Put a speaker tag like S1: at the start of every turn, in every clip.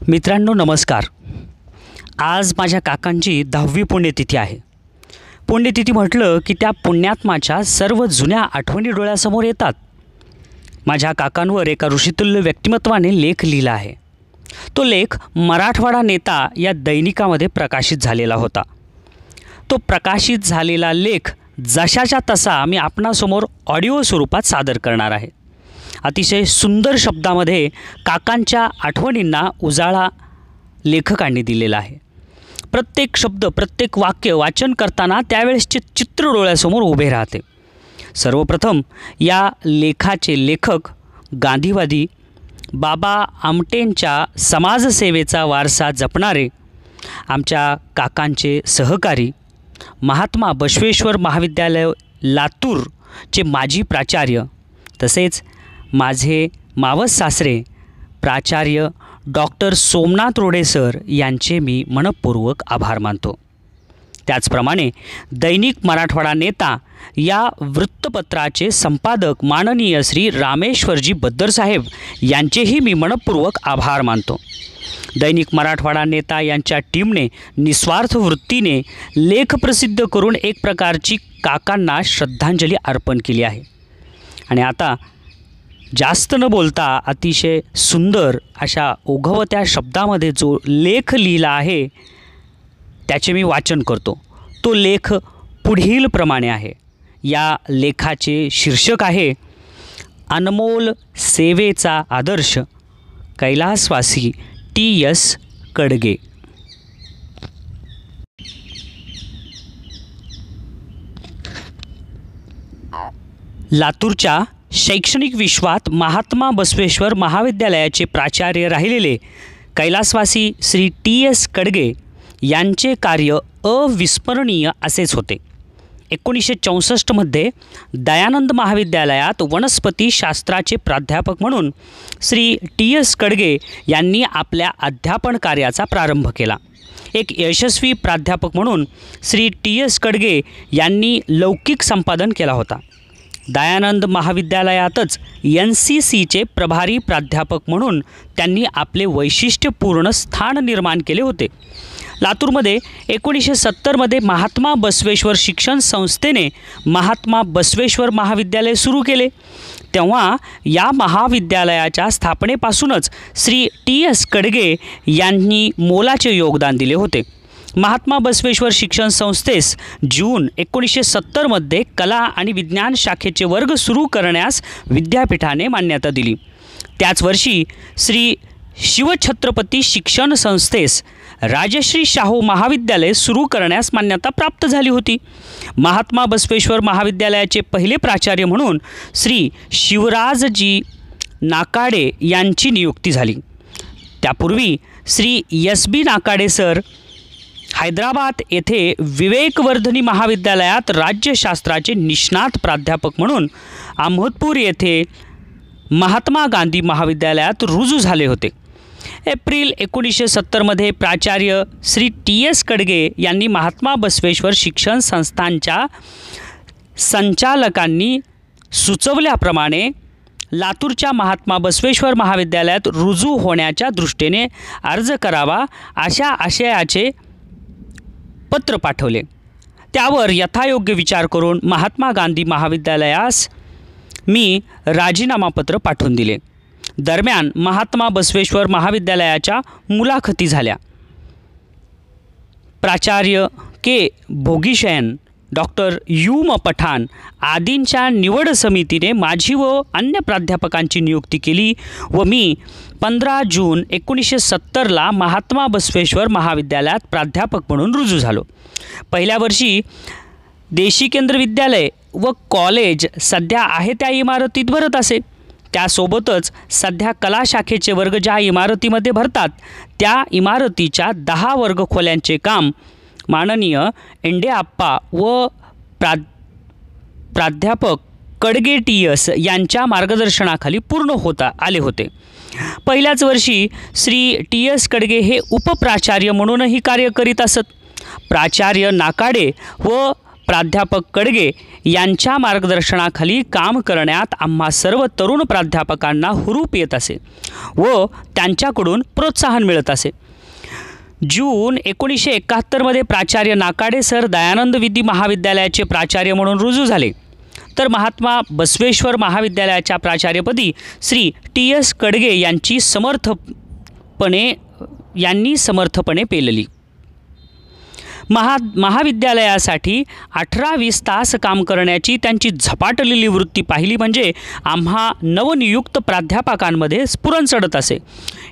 S1: मित्रांनो नमस्कार। आज माझ्या काकांची 10वी पुण्यतिथी आहे। पुण्यतिथी म्हटलं की त्या पुण्यात्माच्या सर्व जुन्या आठवणी डोळ्यासमोर येतात। माझ्या काकांवर एका ऋषितुल्य व्यक्तिमत्वाने लेख लिहिला आहे। तो लेख मराठवाडा नेता या दैनिकामध्ये प्रकाशित झालेला होता। तो प्रकाशित झालेला लेख जशाच्या तसा मी आपणासमोर ऑडिओ स्वरूपात सादर करणार आहे। अतिशय सुंदर शब्दामध्ये काकांच्या आठवणींना उजाळा लेखकांनी दिलेला आहे। प्रत्येक शब्द प्रत्येक वाक्य वाचन करताना त्यावेळेसचे चित्र डोळ्यासमोर उभे राहते। सर्वप्रथम या लेखाचे लेखक गांधीवादी बाबा आमटेंच्या समाजसेवेचा वारसा जपणारे आमच्या काकांचे सहकारी महात्मा बसवेश्वर महाविद्यालय लातूरचे माजी प्राचार्य तसेच माझे मावस सासरे प्राचार्य डॉक्टर सोमनाथ रोडे सर यांचे मी मनपूर्वक आभार मानतो। त्याचप्रमाणे दैनिक मराठवाडा नेता या वृत्तपत्राचे संपादक माननीय श्री रामेश्वरजी बद्दर साहेब यांचेही मी मनपूर्वक आभार मानतो। दैनिक मराठवाडा नेता यांच्या टीमने निस्वार्थ वृत्तीने लेख प्रसिद्ध करून एक प्रकारची काकांना श्रद्धांजली अर्पण केली आहे। आणि आता जास्त न बोलता अतिशय सुंदर अशा ओघवत्या शब्दामध्ये जो लेख लिहिला आहे त्याचे मी वाचन करतो। तो लेख पुढील प्रमाणे आहे। या लेखाचे शीर्षक आहे अनमोल सेवेचा आदर्श कैलासवासी टी.एस. कडगे। लातूरच्या शैक्षणिक विश्वात महात्मा बसवेश्वर महाविद्यालयाचे प्राचार्य राहिलेले कैलासवासी श्री टी.एस. कडगे यांचे कार्य अविस्मरणीय असेच होते। 1964मध्ये दयानंद महाविद्यालयात वनस्पती शास्त्राचे प्राध्यापक म्हणून श्री टी.एस. कडगे यांनी आपल्या अध्यापन कार्याचा प्रारंभ केला। एक यशस्वी प्राध्यापक म्हणून श्री टी.एस. कडगे यांनी लौकिक संपादन केला होता। दयानंद महाविद्यालयातच NCCचे प्रभारी प्राध्यापक म्हणून त्यांनी आपले वैशिष्ट्यपूर्ण स्थान निर्माण केले होते। लातूरमध्ये 1970मध्ये महात्मा बसवेश्वर शिक्षण संस्थेने महात्मा बसवेश्वर महाविद्यालय सुरू केले। तेव्हा या महाविद्यालयाच्या स्थापनेपासूनच श्री टी.एस. कडगे यांनी मोलाचे योगदान दिले होते। महात्मा बसवेश्वर शिक्षण संस्थेस जून 1970मध्ये कला आणि विज्ञान शाखेचे वर्ग सुरू करण्यास विद्यापीठाने मान्यता दिली। त्याच वर्षी श्री शिवछत्रपती शिक्षण संस्थेस राजश्री शाहू महाविद्यालय सुरू करण्यास मान्यता प्राप्त झाली होती। महात्मा बसवेश्वर महाविद्यालयाचे पहिले प्राचार्य म्हणून श्री शिवराजजी नाकाडे यांची नियुक्ती झाली। त्यापूर्वी श्री S.B. नाकाडे सर हैदराबाद येथे विवेकवर्धिनी महाविद्यालयात राज्यशास्त्राचे निष्णात प्राध्यापक म्हणून अहमदपूर येथे महात्मा गांधी महाविद्यालयात रुजू झाले होते। एप्रिल 1970मध्ये प्राचार्य श्री टी.एस. कडगे यांनी महात्मा बसवेश्वर शिक्षण संस्थांच्या संचालकांनी सुचवल्याप्रमाणे लातूरच्या महात्मा बसवेश्वर महाविद्यालयात रुजू होण्याच्या दृष्टीने अर्ज करावा अशा आशयाचे पत्र पाठवले। त्यावर यथायोग्य विचार करून महात्मा गांधी महाविद्यालयास मी राजीनामापत्र पाठवून दिले। दरम्यान महात्मा बसवेश्वर महाविद्यालयाच्या मुलाखती झाल्या। प्राचार्य के. भोगीशयन डॉक्टर U.म. पठाण आदींच्या निवड समितीने माझी व अन्य प्राध्यापकांची नियुक्ती केली व मी 15 जून 1970ला महात्मा बसवेश्वर महाविद्यालयात प्राध्यापक म्हणून रुजू झालो। पहिल्या वर्षी देशी केंद्र विद्यालय व कॉलेज सध्या आहे त्या इमारतीत भरत असे। त्यासोबतच सध्या कला शाखेचे वर्ग ज्या इमारतीमध्ये भरतात त्या इमारतीच्या 10 वर्गखोल्यांचे काम माननीय इंडेआप्पा व प्राध्यापक कडगे टी.एस. यांच्या मार्गदर्शनाखाली पूर्ण आले होते। पहिल्याच वर्षी श्री टी.एस. कडगे हे उपप्राचार्य म्हणूनही कार्य करीत असत। प्राचार्य नाकाडे व प्राध्यापक कडगे यांच्या मार्गदर्शनाखाली काम करण्यात आम्हा सर्व तरुण प्राध्यापकांना हुरूप येत असे व त्यांच्याकडून प्रोत्साहन मिळत असे. जून 1971 प्राचार्य नाकाडे सर दयानंद विधी महाविद्यालयाचे प्राचार्य म्हणून रुजू झाले, तर महात्मा बसवेश्वर महाविद्यालयाच्या प्राचार्यपदी श्री TS कडगे यांनी समर्थपणे पेलली. महाविद्यालयासाठी 18-20 तास काम करण्याची त्यांची झपाटलेली वृत्ती पाहिली म्हणजे आम्हा नवनियुक्त प्राध्यापकांमध्ये स्फुरण चढत असे.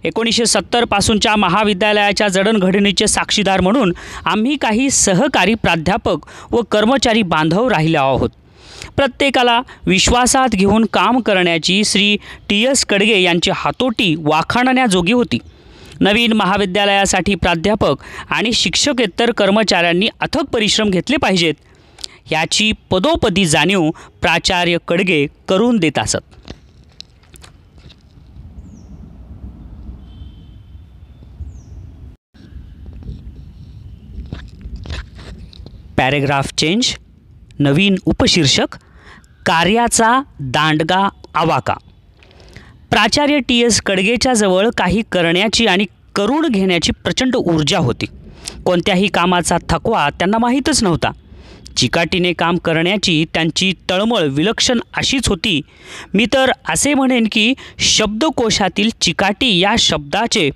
S1: 1970 पासूनच्या महाविद्यालयाच्या जडणघडणीचे साक्षीदार म्हणून आम्ही काही सहकारी प्राध्यापक व कर्मचारी बांधव राहिले आहोत. प्रत्येकाला विश्वासात घेऊन काम करण्याची श्री TS कडगे यांची हातोटी वाखाणण्याजोगी होती. नवीन महाविद्यालयासाठी प्राध्यापक आणि शिक्षकेतर कर्मचाऱ्यांनी अथक परिश्रम घेतले पाहिजेत याची पदोपदी जाणीव प्राचार्य कडगे करून देत असत. Paragraph change. नवीन उपशीर्षक कार्याचा दांडगा आवाका. प्राचार्य TS कडगेच्या जवळ काही करण्याची आणि करून घेण्याची प्रचंड ऊर्जा होती. कोणत्याही कामाचा थकवा त्यांना माहीतच नव्हता. चिकाटीने काम करण्याची त्यांची तळमळ विलक्षण अशीच होती. मी तर असे म्हणेन की शब्दकोशातील चिकाटी या शब्दाचे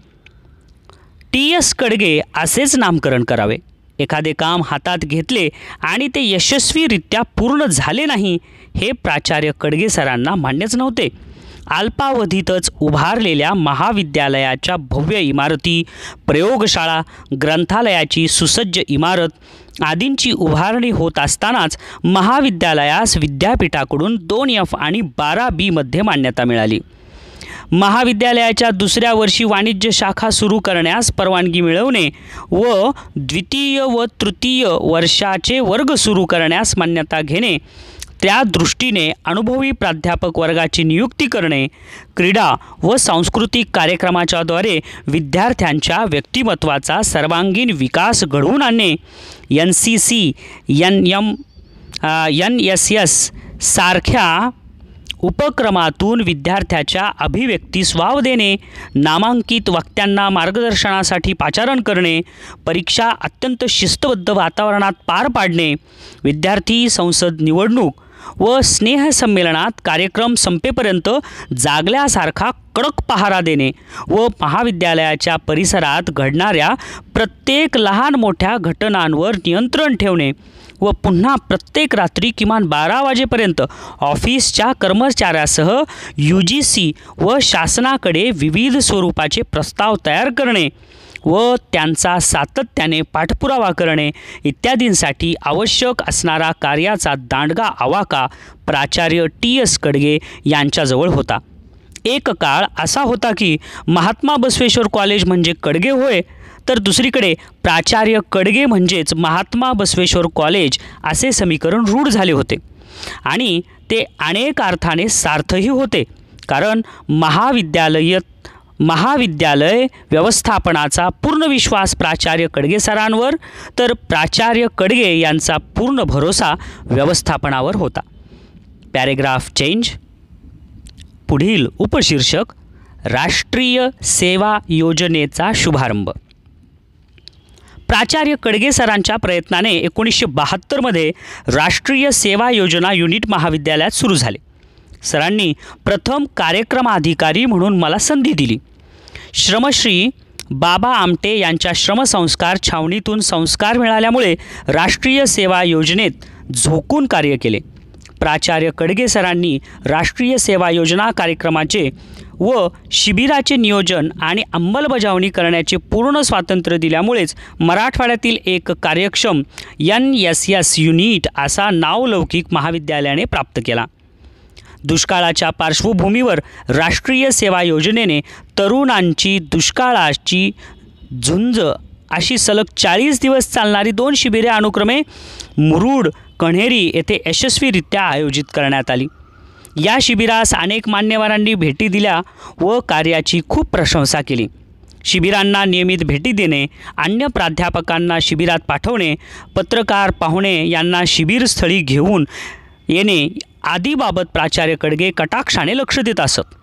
S1: TS कडगे असेच नामकरण करावे. एखादे काम हातात घेतले आणि ते यशस्वीरित्या पूर्ण झाले नाही हे प्राचार्य कडगे सरांना मान्यच नव्हते. अल्पावधीतच उभारलेल्या महाविद्यालयाच्या भव्य इमारती, प्रयोगशाळा, ग्रंथालयाची सुसज्ज इमारत आदींची उभारणी होत असतानाच महाविद्यालयास विद्यापीठाकडून 2F आणि 12B मध्ये मान्यता मिळाली. महाविद्यालयाच्या दुसऱ्या वर्षी वाणिज्य शाखा सुरू करण्यास परवानगी मिळवणे व द्वितीय व तृतीय वर्षाचे वर्ग सुरू करण्यास मान्यता घेणे, त्या दृष्टीने अनुभवी प्राध्यापक वर्गाची नियुक्ती करणे, क्रीडा व सांस्कृतिक कार्यक्रमाच्याद्वारे विद्यार्थ्यांच्या व्यक्तिमत्वाचा सर्वांगीण विकास घडवून आणणे, NCC, NSS सारख्या उपक्रमातून विद्यार्थ्याच्या अभिव्यक्तीस वाव देणे, नामांकित वक्त्यांना मार्गदर्शनासाठी पाचारण करणे, परीक्षा अत्यंत शिस्तबद्ध वातावरणात पार पाडणे, विद्यार्थी संसद निवडणूक व स्नेहसंमेलनात कार्यक्रम संपेपर्यंत जागल्यासारखा कडक पहारा देणे व महाविद्यालयाच्या परिसरात घडणाऱ्या प्रत्येक लहान मोठ्या घटनांवर नियंत्रण ठेवणे व पुन्हा प्रत्येक रात्री किमान 12 वाजेपर्यंत ऑफिसच्या कर्मचाऱ्यासह UGC व शासनाकडे विविध स्वरूपाचे प्रस्ताव तयार करणे व त्यांचा सातत्याने पाठपुरावा करणे इत्यादींसाठी आवश्यक असणारा कार्याचा दांडगा आवाका प्राचार्य TS कडगे यांच्याजवळ होता. एक काळ असा होता की महात्मा बसवेश्वर कॉलेज म्हणजे कडगे होय, तर दुसरीकडे प्राचार्य कडगे म्हणजेच महात्मा बसवेश्वर कॉलेज असे समीकरण रूढ झाले होते आणि ते अनेक अर्थाने सार्थही होते. कारण महाविद्यालय व्यवस्थापनाचा पूर्ण विश्वास प्राचार्य कडगे सरांवर, तर प्राचार्य कडगे यांचा पूर्ण भरोसा व्यवस्थापनावर होता. Paragraph change. पुढील उपशीर्षक राष्ट्रीय सेवा योजनेचा शुभारंभ. प्राचार्य कडगे सरांच्या प्रयत्नाने 1972 मध्ये राष्ट्रीय सेवा योजना युनिट महाविद्यालयात सुरू झाले. सरांनी प्रथम कार्यक्रमाधिकारी म्हणून मला संधी दिली. श्रमश्री बाबा आमटे यांच्या श्रमसंस्कार छावणीतून संस्कार मिळाल्यामुळे राष्ट्रीय सेवा योजनेत झोकून कार्य केले. प्राचार्य कडगे सरांनी राष्ट्रीय सेवा योजना कार्यक्रमाचे व शिबिराचे नियोजन आणि अंमलबजावणी करण्याचे पूर्ण स्वातंत्र्य दिल्यामुळेच मराठवाड्यातील एक कार्यक्षम NSS युनिट असा नावलौकिक महाविद्यालयाने प्राप्त केला. दुष्काळाच्या पार्श्वभूमीवर राष्ट्रीय सेवा योजनेने तरुणांची दुष्काळाची झुंज अशी सलग 40 दिवस चालणारी 2 शिबिरे अनुक्रमे मुरुड, कण्हेरी येथे यशस्वीरित्या आयोजित करण्यात आली. या शिबिरास अनेक मान्यवरांनी भेटी दिल्या व कार्याची खूप प्रशंसा केली. शिबिरांना नियमित भेटी देणे, अन्य प्राध्यापकांना शिबिरात पाठवणे, पत्रकार पाहुणे यांना शिबिरस्थळी घेऊन येणे आदीबाबत प्राचार्य कडगे कटाक्षाने लक्ष देत असत.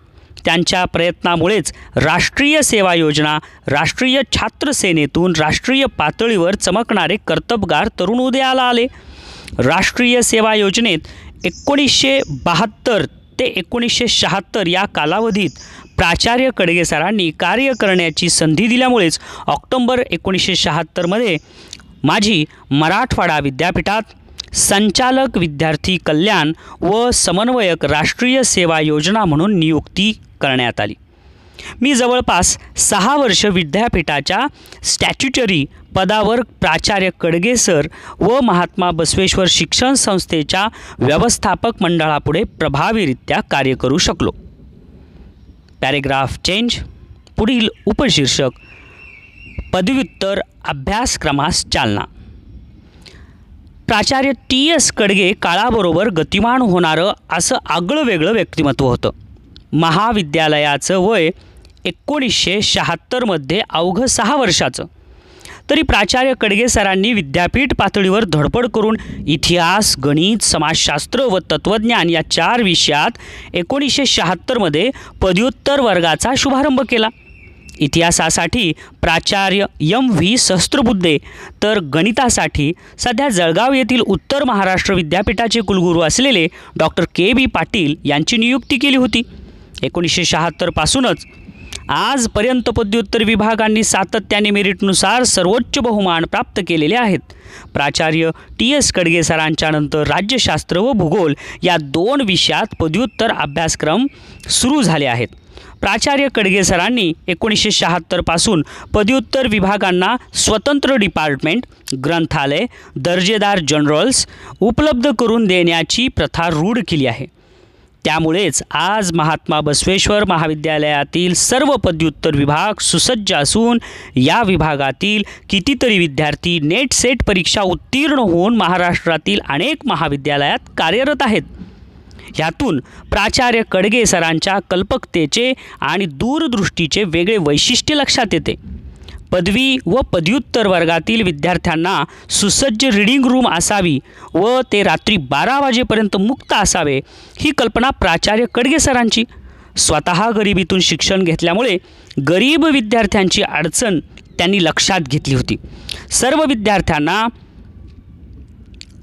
S1: त्यांच्या प्रयत्नामुळेच राष्ट्रीय सेवा योजना, राष्ट्रीय छात्र सेनेतून राष्ट्रीय पातळीवर चमकणारे कर्तबगार तरुण उदयाला आले. राष्ट्रीय सेवा योजनेत 1972 ते 1976 या कालावधीत प्राचार्य कडगे सरांनी कार्य करण्याची संधी दिल्यामुळेच ऑक्टोबर 1976 माझी मराठवाडा विद्यापीठात संचालक विद्यार्थी कल्याण व समन्वयक राष्ट्रीय सेवा योजना म्हणून नियुक्ती करण्यात आली. मी जवळपास 6 वर्ष विद्यापीठाच्या स्टॅच्युटरी पदावर प्राचार्य कडगे सर व महात्मा बसवेश्वर शिक्षण संस्थेच्या व्यवस्थापक मंडळापुढे प्रभावीरित्या कार्य करू शकलो. Paragraph change. पुढील उपशीर्षक पदव्युत्तर अभ्यासक्रमास चालना. प्राचार्य TS कडगे काळाबरोबर गतिमान होणारं असं आगळंवेगळं व्यक्तिमत्व होतं. महाविद्यालयाचं वय 1976 अवघं 6 वर्षाचं. तरी प्राचार्य कडगे सरांनी विद्यापीठ पातळीवर धडपड करून इतिहास, गणित, समाजशास्त्र व तत्त्वज्ञान या 4 विषयात 1976 पदव्युत्तर वर्गाचा शुभारंभ केला. इतिहासासाठी प्राचार्य MV सहस्त्रबुद्धे तर गणितासाठी सध्या जळगाव येथील उत्तर महाराष्ट्र विद्यापीठाचे कुलगुरू असलेले डॉक्टर KB पाटील यांची नियुक्ती केली होती. 1976 पासूनच आजपर्यंत पदव्युत्तर विभागांनी सातत्याने मेरिटनुसार सर्वोच्च बहुमान प्राप्त केलेले आहेत. प्राचार्य TS कडगे सरांच्या नंतर राज्यशास्त्र व भूगोल या 2 विषयात पदव्युत्तर अभ्यासक्रम सुरू झाले आहेत. प्राचार्य कडगे सरांनी 1976 पासून पदव्युत्तर विभागांना स्वतंत्र डिपार्टमेंट, ग्रंथालय, दर्जेदार जर्नल्स उपलब्ध करून देण्याची प्रथा रूढ केली आहे. त्यामुळेच आज महात्मा बसवेश्वर महाविद्यालयातील सर्व पदव्युत्तर विभाग सुसज्ज असून या विभागातील कितीतरी विद्यार्थी नेट सेट परीक्षा उत्तीर्ण होऊन महाराष्ट्रातील अनेक महाविद्यालयात कार्यरत आहेत. ह्यातून प्राचार्य कडगे सरांच्या कल्पकतेचे आणि दूरदृष्टीचे वेगळे वैशिष्ट्य लक्षात येते. पदवी व पदव्युत्तर वर्गातील विद्यार्थ्यांना सुसज्ज रीडिंग रूम असावी व ते रात्री 12 वाजेपर्यंत मुक्त असावे, ही कल्पना प्राचार्य कडगे सरांची. स्वतः गरिबीतून शिक्षण घेतल्यामुळे गरीब विद्यार्थ्यांची अडचण त्यांनी लक्षात घेतली होती. सर्व विद्यार्थ्यांना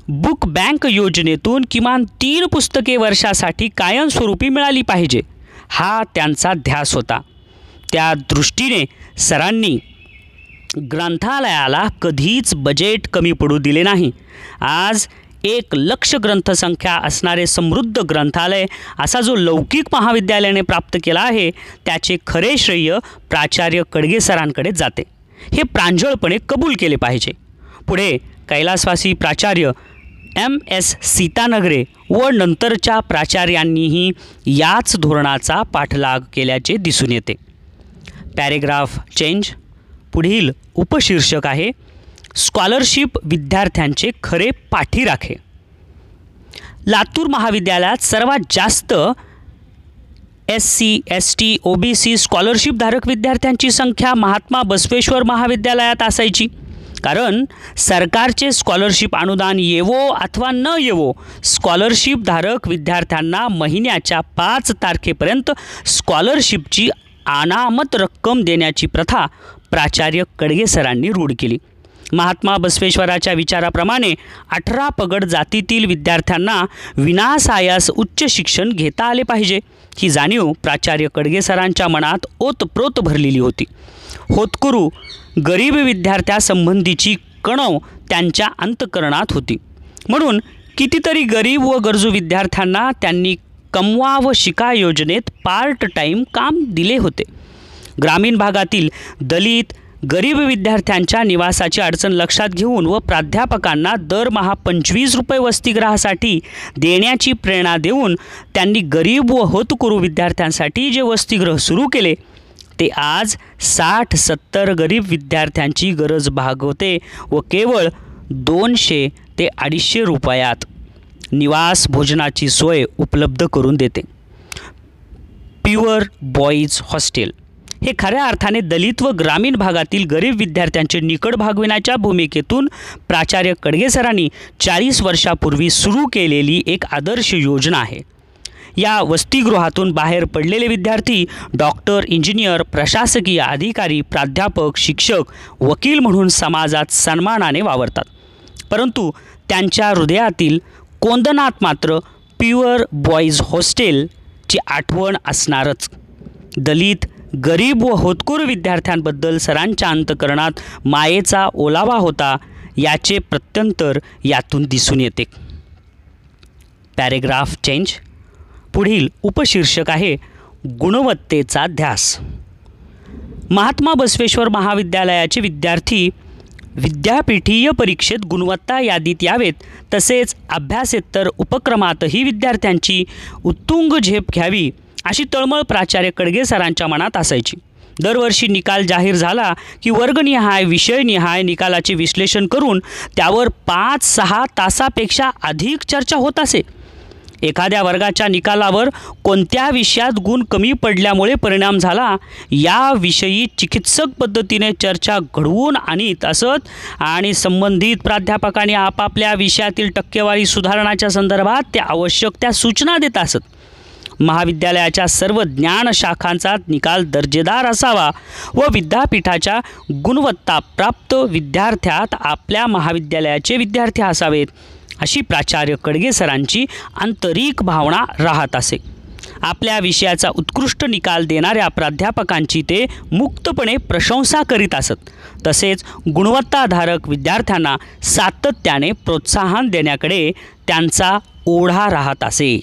S1: बुक बँक योजनेतून किमान 3 पुस्तके वर्षासाठी कायमस्वरूपी मिळाली पाहिजे, हा त्यांचा ध्यास होता. त्या दृष्टीने सरांनी ग्रंथालयाला कधीच बजेट कमी पडू दिले नाही. आज 1 लक्ष ग्रंथसंख्या असणारे समृद्ध ग्रंथालय असा जो लौकिक महाविद्यालयाने प्राप्त केला आहे, त्याचे खरे श्रेय प्राचार्य कडगे सरांकडे जाते, हे प्रांजळपणे कबूल केले पाहिजे. पुढे कैलासवासी प्राचार्य MS सीतानगरे व नंतरच्या प्राचार्यांनीही याच धोरणाचा पाठलाग केल्याचे दिसून येते. Paragraph change. पुढील उपशीर्षक आहे स्कॉलरशिप विद्यार्थ्यांचे खरे पाठीराखे. लातूर महाविद्यालयात सर्वात जास्त SC, ST, OBC स्कॉलरशिपधारक विद्यार्थ्यांची संख्या महात्मा बसवेश्वर महाविद्यालयात असायची. कारण सरकारचे स्कॉलरशिप अनुदान येवो अथवा न येवो, स्कॉलरशिपधारक विद्यार्थ्यांना महिन्याच्या 5 तारखेपर्यंत स्कॉलरशिपची अनामत रक्कम देण्याची प्रथा प्राचार्य कडगे सरांनी रूढ केली. महात्मा बसवेश्वराच्या विचाराप्रमाणे 18 पगड जातीतील विद्यार्थ्यांना विनासायास उच्च शिक्षण घेता आले पाहिजे, ही जाणीव प्राचार्य कडगे सरांच्या मनात ओतप्रोत भरलेली होती. होतकरू गरीब विद्यार्थ्यासंबंधीची कणव त्यांच्या अंतःकरणात होती. म्हणून कितीतरी गरीब व गरजू विद्यार्थ्यांना त्यांनी कमवा व शिका योजनेत पार्ट टाईम काम दिले होते. ग्रामीण भागातील दलित गरीब विद्यार्थ्यांच्या निवासाची अडचण लक्षात घेऊन व प्राध्यापकांना दरमहा 25 रुपये वसतिगृहासाठी देण्याची प्रेरणा देऊन त्यांनी गरीब व होतकरू विद्यार्थ्यांसाठी जे वसतिगृह सुरू केले ते आज 60-70 गरीब विद्यार्थ्यांची गरज भागवते व केवळ 200 ते 250 रुपयात निवास भोजनाची सोय उपलब्ध करून देते. प्युअर बॉईज हॉस्टेल हे खऱ्या अर्थाने दलित व ग्रामीण भागातील गरीब विद्यार्थ्यांचे निकड भागविण्याच्या भूमिकेतून प्राचार्य कडगे सरांनी 40 वर्षापूर्वी सुरू केलेली एक आदर्श योजना आहे। या वसतिगृहातून बाहेर पडलेले विद्यार्थी डॉक्टर, इंजिनियर, प्रशासकीय अधिकारी, प्राध्यापक, शिक्षक, वकील म्हणून समाजात सन्मानाने वावरतात, परंतु त्यांच्या हृदयातील कोंदणात मात्र प्युअर बॉईज हॉस्टेलची आठवण असणारच। दलित, गरीब व होतकरू विद्यार्थ्यांबद्दल सरांच्या अंतःकरणात मायेचा ओलावा होता, याचे प्रत्यंतर यातून दिसून येते। Paragraph change. पुढील उपशीर्षक आहे गुणवत्तेचा ध्यास। महात्मा बसवेश्वर महाविद्यालयाचे विद्यार्थी विद्यापीठीय परीक्षेत गुणवत्ता यादीत यावेत, तसेच अभ्यासेतर उपक्रमातही विद्यार्थ्यांची उत्तुंग झेप घ्यावी अशी तळमळ प्राचार्य कडगे सरांच्या मनात असायची। दरवर्षी निकाल जाहीर झाला की वर्गनिहाय, विषयनिहाय निकालाचे विश्लेषण करून त्यावर 5-6 तासापेक्षा अधिक चर्चा होत असे। एखाद्या वर्गाच्या निकालावर कोणत्या विषयात गुण कमी पडल्यामुळे परिणाम झाला याविषयी चिकित्सक पद्धतीने चर्चा घडवून आणीत असत आणि संबंधित प्राध्यापकांनी आपापल्या विषयातील टक्केवारी सुधारण्याच्या संदर्भात ते आवश्यक त्या सूचना देत असत। महाविद्यालयाच्या सर्व ज्ञान शाखांचा निकाल दर्जेदार असावा व विद्यापीठाच्या गुणवत्ता प्राप्त विद्यार्थ्यात आपल्या महाविद्यालयाचे विद्यार्थी असावेत अशी प्राचार्य कडगे सरांची आंतरिक भावना राहत असे। आपल्या विषयाचा उत्कृष्ट निकाल देणाऱ्या प्राध्यापकांची ते मुक्तपणे प्रशंसा करीत असत, तसेच गुणवत्ताधारक विद्यार्थ्यांना सातत्याने प्रोत्साहन देण्याकडे त्यांचा ओढा राहत असे।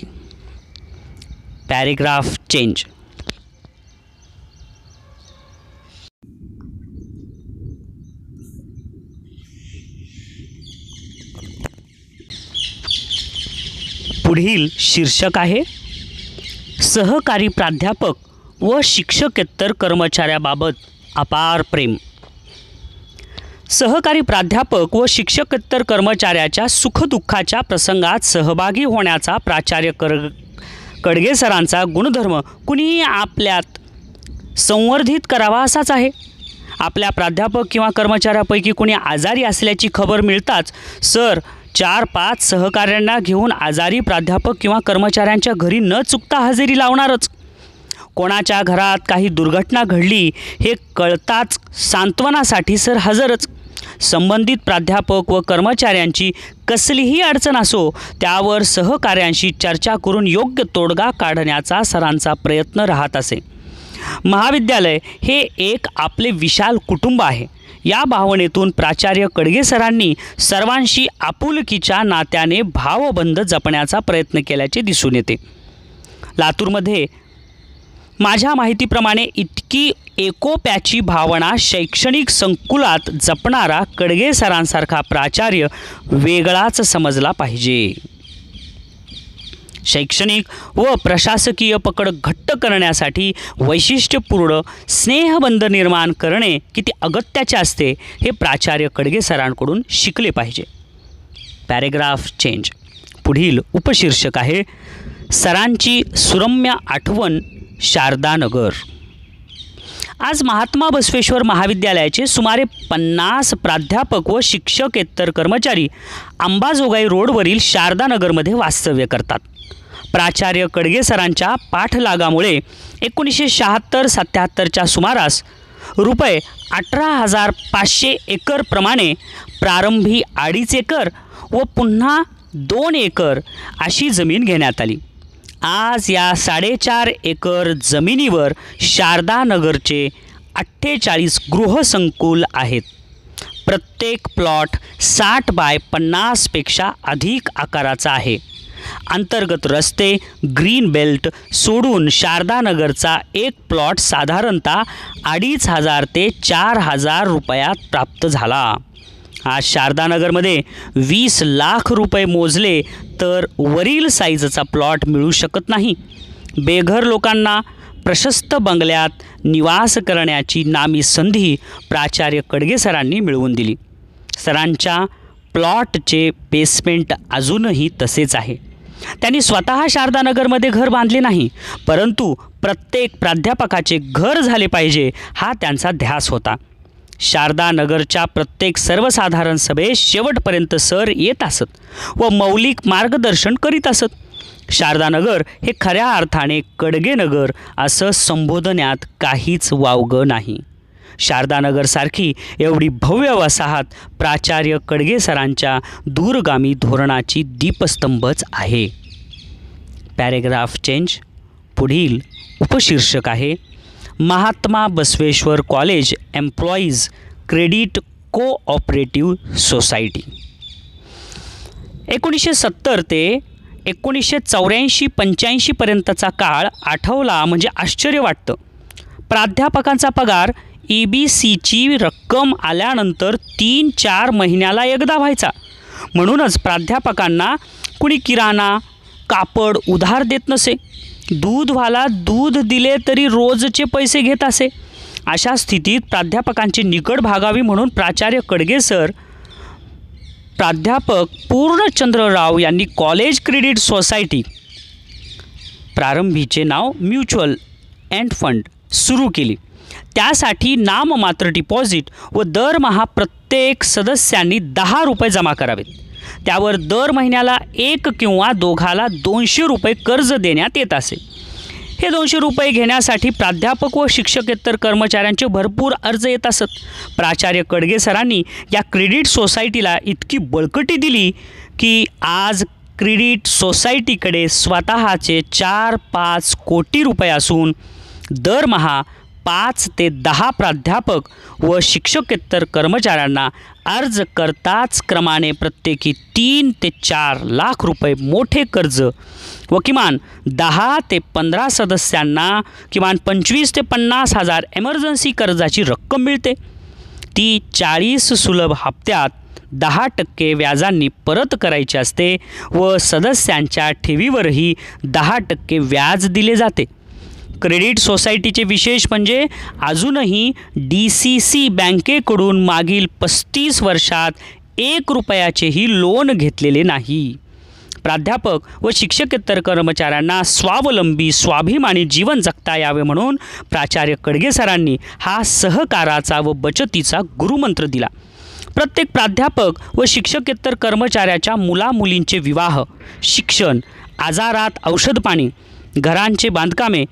S1: Paragraph change. पुढील शीर्षक आहे सहकारी प्राध्यापक व शिक्षकेतर कर्मचाऱ्याबाबत अपार प्रेम। सहकारी प्राध्यापक व शिक्षकेतर कर्मचाऱ्याच्या सुखदुःखाच्या प्रसंगात सहभागी होण्याचा प्राचार्य कडगे सरांचा गुणधर्म कुणीही आपल्यात संवर्धित करावा असाच आहे। आपल्या प्राध्यापक किंवा कर्मचाऱ्यापैकी कोणी आजारी असल्याची खबर मिळताच सर 4-5 सहकाऱ्यांना घेऊन आजारी प्राध्यापक किंवा कर्मचाऱ्यांच्या घरी न चुकता हजेरी लावणारच। कोणाच्या घरात काही दुर्घटना घडली हे कळताच सांत्वनासाठी सर हजरच। संबंधित प्राध्यापक व कर्मचाऱ्यांची कसलीही अडचण असो त्यावर सहकाऱ्यांशी चर्चा करून योग्य तोडगा काढण्याचा सरांचा प्रयत्न राहत असे। महाविद्यालय हे एक आपले विशाल कुटुंब आहे, या भावनेतून प्राचार्य कडगे सरांनी सर्वांशी आपुलकीच्या नात्याने भावबंध जपण्याचा प्रयत्न केल्याचे दिसून येते। लातूरमध्ये माझ्या माहितीप्रमाणे इतकी एकोप्याची भावना शैक्षणिक संकुलात जपणारा कडगे सरांसारखा प्राचार्य वेगळाच समजला पाहिजे। शैक्षणिक व प्रशासकीय पकड घट्ट करण्यासाठी वैशिष्ट्यपूर्ण स्नेहबंध निर्माण करणे किती अगत्याचे असते हे प्राचार्य कडगे सरांकडून शिकले पाहिजे। Paragraph change. पुढील उपशीर्षक आहे सरांची सुरम्य आठवण शारदानगर। आज महात्मा बसवेश्वर महाविद्यालयाचे सुमारे 50 प्राध्यापक व शिक्षकेतर कर्मचारी अंबाजोगाई रोडवरील शारदानगरमध्ये वास्तव्य करतात। प्राचार्य कडगे सरांच्या पाठलागामुळे 1976-77च्या सुमारास रुपये 18,500 एकर प्रमाणे प्रारंभी 2.5 एकर व पुन्हा 2 एकर अशी जमीन घेण्यात आली। आज या 4.5 एकर जमिनीवर शारदानगरचे 48 गृहसंकुल आहेत। प्रत्येक प्लॉट 60 बाय 50 पेक्षा अधिक आकाराचा आहे। अंतर्गत रस्ते, ग्रीन बेल्ट सोडून शारदानगरचा एक प्लॉट साधारणतः 2,500 ते 4,000 रुपयात प्राप्त झाला। आज शारदानगरमध्ये 20 लाख रुपये मोजले तर वरील साईजचा प्लॉट मिळू शकत नाही। बेघर लोकांना प्रशस्त बंगल्यात निवास करण्याची नामी संधी प्राचार्य कडगे सरांनी मिळवून दिली। सरांच्या प्लॉटचे बेसमेंट अजूनही तसेच आहे। त्यांनी स्वतः शारदानगरमध्ये घर बांधले नाही, परंतु प्रत्येक प्राध्यापकाचे घर झाले पाहिजे हा त्यांचा ध्यास होता. शारदानगरच्या प्रत्येक सर्वसाधारण सभेत शेवटपर्यंत सर येत असत व मौलिक मार्गदर्शन करीत असत. शारदानगर हे खऱ्या अर्थाने कडगेनगर असं संबोधण्यात काहीच वावगं नाही. शारदानगरसारखी एवढी भव्य वसाहत प्राचार्य कडगे सरांच्या दूरगामी धोरणाची दीपस्तंभच आहे. Paragraph change. पुढील उपशीर्षक आहे Mahatma Basaveshwar college employees credit cooperative society. 1970 ते 1984-85 पर्यंतचा काळ आठवला म्हणजे आश्चर्य वाटतं. प्राध्यापकांचा पगार EBCची रक्कम आल्यानंतर 3-4 महिन्याला एकदा व्हायचा. म्हणूनच प्राध्यापकांना कुणी किराणा कापड उधार देत नसे. दूधवाला दूध दिले तरी रोजचे पैसे घेत असे. अशा स्थितीत प्राध्यापकांची निकड भागावी म्हणून प्राचार्य कडगे सर प्राध्यापक पूर्णचंद्रराव यांनी कॉलेज क्रेडिट सोसायटी, प्रारंभीचे नाव म्युच्युअल एंड फंड, सुरू केली. त्यासाठी नाममात्र डिपॉझिट व दरमहा प्रत्येक सदस्यांनी 10 रुपये जमा करावेत. त्यावर दर महिन्याला एक किंवा दोघाला 200 रुपये कर्ज देण्यात येत असे. हे 200 रुपये घेण्यासाठी प्राध्यापक व शिक्षकेतर कर्मचाऱ्यांचे भरपूर अर्ज येत असत. प्राचार्य कडगे सरांनी या क्रेडिट सोसायटीला इतकी बळकटी दिली की आज क्रेडिट सोसायटीकडे स्वतःचे 4-5 कोटी रुपये असून दरमहा 5 ते 10 प्राध्यापक व शिक्षकेतर कर्मचाऱ्यांना अर्ज करताच क्रमाने प्रत्येकी 3 ते 4 लाख रुपये मोठे कर्ज व किमान 10 ते 15 सदस्यांना किमान 25 ते 50 हजार एमर्जन्सी कर्जाची रक्कम मिळते. ती 40 सुलभ हप्त्यात 10% व्याजांनी परत करायची असते व सदस्यांच्या ठेवीवरही 10% व्याज दिले जाते. क्रेडिट सोसायटीचे विशेष म्हणजे अजूनही DCC बँकेकडून मागील 35 वर्षात 1 रुपयाचेही लोन घेतलेले नाही. प्राध्यापक व शिक्षकेतर कर्मचाऱ्यांना स्वावलंबी स्वाभिमानी जीवन जगता यावे म्हणून प्राचार्य कडगे सरांनी हा सहकाराचा व बचतीचा गुरुमंत्र दिला. प्रत्येक प्राध्यापक व शिक्षकेतर कर्मचाऱ्याच्या मुलामुलींचे विवाह, शिक्षण, आजारात औषधपाणी, घरांचे बांधकामे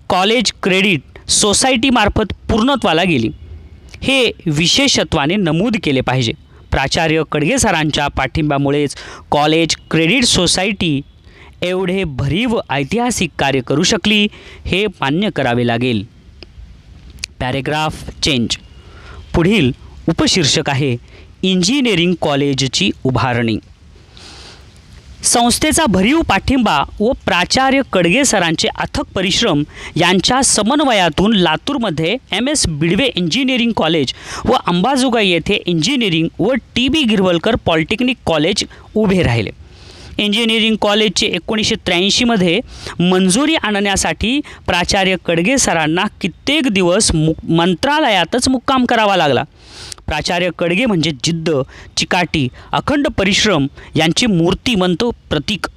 S1: कॉलेज क्रेडिट सोसायटीमार्फत पूर्णत्वाला गेली. हे विशेषत्वाने नमूद केले पाहिजे. प्राचार्य कडगे सरांच्या पाठिंब्यामुळेच कॉलेज क्रेडिट सोसायटी एवढे भरीव ऐतिहासिक कार्य करू शकली हे मान्य करावे लागेल. Paragraph change. पुढील उपशीर्षक आहे इंजिनिअरिंग कॉलेजची उभारणी. संस्थेचा भरीव पाठिंबा व प्राचार्य कडगे सरांचे अथक परिश्रम यांच्या समन्वयातून लातूरमध्ये MS बिडवे इंजिनिअरिंग कॉलेज व अंबाजोगाई येथे इंजिनिअरिंग व TB गिरवलकर पॉलिटेक्निक कॉलेज उभे राहिले. इंजिनिअरिंग कॉलेजचे 1983मध्ये मंजुरी आणण्यासाठी प्राचार्य कडगे सरांना कित्येक दिवस मंत्रालयातच मुक्काम करावा लागला. प्राचार्य कडगे म्हणजे जिद्द, चिकाटी, अखंड परिश्रम यांची मूर्तिमंत प्रतीक.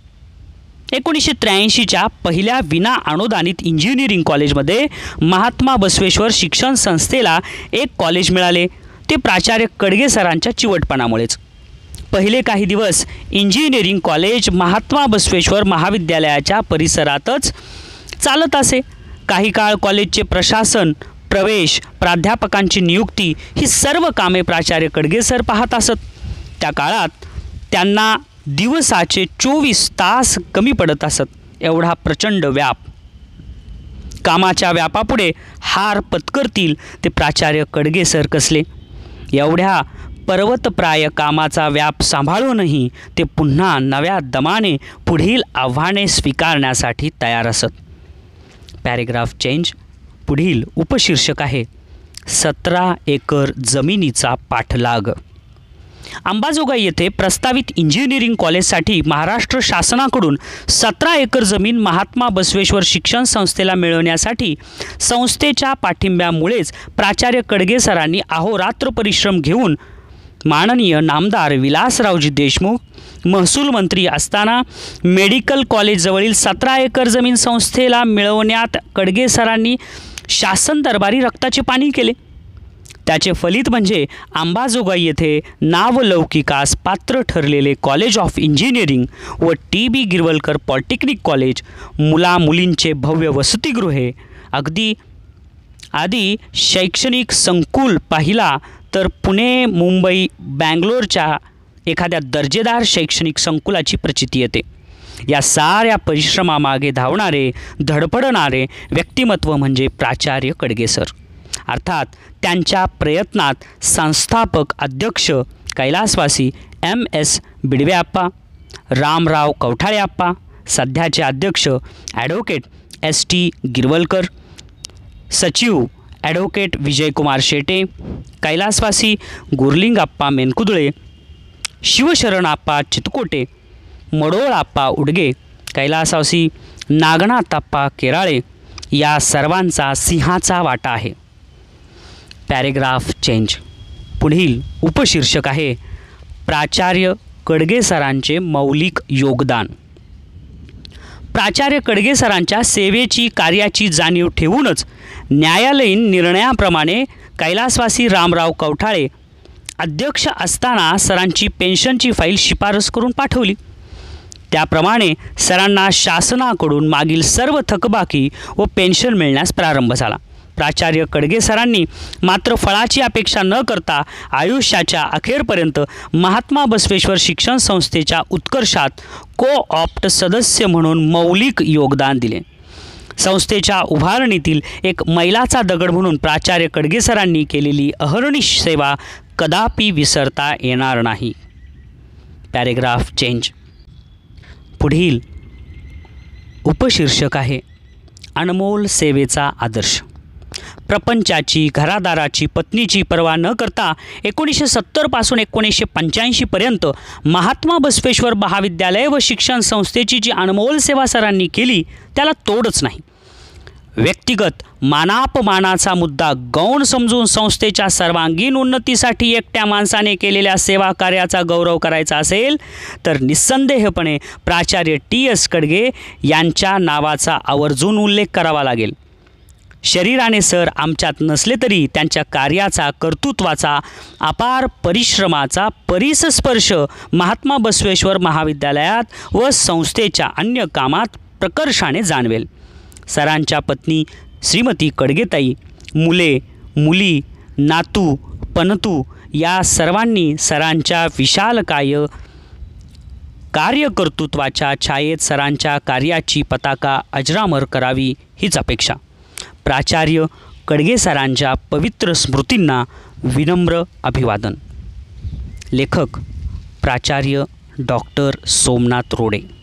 S1: 1983च्या पहिल्या विना अनुदानित इंजिनिअरिंग कॉलेजमध्ये महात्मा बसवेश्वर शिक्षण संस्थेला एक कॉलेज मिळाले. ते प्राचार्य कडगे सरांच्या चिवटपणामुळेच. पहिले काही दिवस इंजिनिअरिंग कॉलेज महात्मा बसवेश्वर महाविद्यालयाच्या परिसरातच चालत असे. काही काळ कॉलेजचे प्रशासन, प्रवेश, प्राध्यापकांची नियुक्ती ही सर्व कामे प्राचार्य कडगे सर पाहत असत. त्या काळात त्यांना दिवसाचे 24 तास कमी पडत असत. एवढा प्रचंड व्याप. कामाच्या व्यापापुढे हार पत्करतील ते प्राचार्य कडगे सर कसले. एवढ्या पर्वतप्राय कामाचा व्याप सांभाळूनही ते पुन्हा नव्या दमाने पुढील आव्हाने स्वीकारण्यासाठी तयार असत. Paragraph change. पुढील उपशीर्षक आहे 17 एकर जमिनीचा पाठलाग. अंबाजोगाई येथे प्रस्तावित इंजिनिअरिंग कॉलेजसाठी महाराष्ट्र शासनाकडून 17 एकर जमीन महात्मा बसवेश्वर शिक्षण संस्थेला मिळवण्यासाठी संस्थेच्या पाठिंब्यामुळेच प्राचार्य कडगे सरांनी अहोरात्र परिश्रम घेऊन माननीय नामदार विलासरावजी देशमुख महसूल मंत्री असताना मेडिकल कॉलेजजवळील 17 एकर जमीन संस्थेला मिळवण्यात कडगे सरांनी शासन दरबारी रक्ताचे पाणी केले। त्याचे फलित म्हणजे अंबाजोगाई येथे नावलौकिकास पात्र ठरलेले कॉलेज ऑफ इंजिनिअरिंग व टी.बी. गिरवलकर पॉलिटेक्निक कॉलेज, मुला-मुलींचे भव्य वसतिगृहे आदी शैक्षणिक संकुल पाहिला तर पुणे, मुंबई, बँगलोरच्या एखाद्या दर्जेदार शैक्षणिक संकुलाची प्रचिती येते। या साऱ्या परिश्रमामागे धावणारे, धडपडणारे व्यक्तिमत्व म्हणजे प्राचार्य कडगे सर। अर्थात त्यांच्या प्रयत्नात संस्थापक अध्यक्ष कैलासवासी MS बिडवेआप्पा, रामराव कवठाळेआप्पा, सध्याचे अध्यक्ष ॲडव्होकेट ST गिरवलकर, सचिव ॲडव्होकेट विजयकुमार शेटे, कैलासवासी गुरलिंगप्पा मेनकुदळे, शिवशरणप्पा चितकोटे, मडोळाप्पा उडगे, कैलासवासी नागनाथप्पा केराळे या सर्वांचा सिंहाचा वाटा आहे। Paragraph change. पुढील उपशीर्षक आहे प्राचार्य कडगे सरांचे मौलिक योगदान। प्राचार्य कडगे सरांच्या सेवेची कार्याची जाणीव ठेवूनच न्यायालयीन निर्णयाप्रमाणे कैलासवासी रामराव कवठाळे अध्यक्ष असताना सरांची पेन्शनची फाईल शिफारस करून पाठवली। त्याप्रमाणे सरांना शासनाकडून मागील सर्व थकबाकी व पेन्शन मिळण्यास प्रारंभ झाला। प्राचार्य कडगे सरांनी मात्र फळाची अपेक्षा न करता आयुष्याच्या अखेरपर्यंत महात्मा बसवेश्वर शिक्षण संस्थेच्या उत्कर्षात को-ऑप्ट सदस्य म्हणून मौलिक योगदान दिले। संस्थेच्या उभारणीतील एक मैलाचा दगड म्हणून प्राचार्य कडगे सरांनी केलेली अहर्निश सेवा कदापि विसरता येणार नाही। Paragraph change. पुढील उपशीर्षक आहे अनमोल सेवेचा आदर्श। प्रपंचाची, घरादाराची, पत्नीची पर्वा न करता 1970 पासून 1985 पर्यंत महात्मा बसवेश्वर महाविद्यालय व शिक्षण संस्थेची जी अनमोल सेवा सरांनी केली त्याला तोडच नाही। व्यक्तिगत मानापमानाचा मुद्दा गौण समजून संस्थेच्या सर्वांगीण उन्नतीसाठी एकट्या माणसाने केलेल्या सेवा कार्याचा गौरव करायचा असेल तर निस्संदेहपणे प्राचार्य TS कडगे यांच्या नावाचा आवर्जून उल्लेख करावा लागेल। शरीराने सर आमच्यात नसले तरी त्यांच्या कार्याचा, कर्तृत्वाचा, अपार परिश्रमाचा परिसस्पर्श महात्मा बसवेश्वर महाविद्यालयात व संस्थेच्या अन्य कामात प्रकर्षाने जाणवेल। सरांच्या पत्नी श्रीमती कडगेताई, मुले, मुली, नातू, पणतू या सर्वांनी सरांच्या विशालकाय कार्यकर्तृत्वाच्या छायेत सरांच्या कार्याची पताका अजरामर करावी हीच अपेक्षा। प्राचार्य कडगे सरांच्या पवित्र स्मृतींना विनम्र अभिवादन। लेखक प्राचार्य डॉक्टर सोमनाथ रोडे।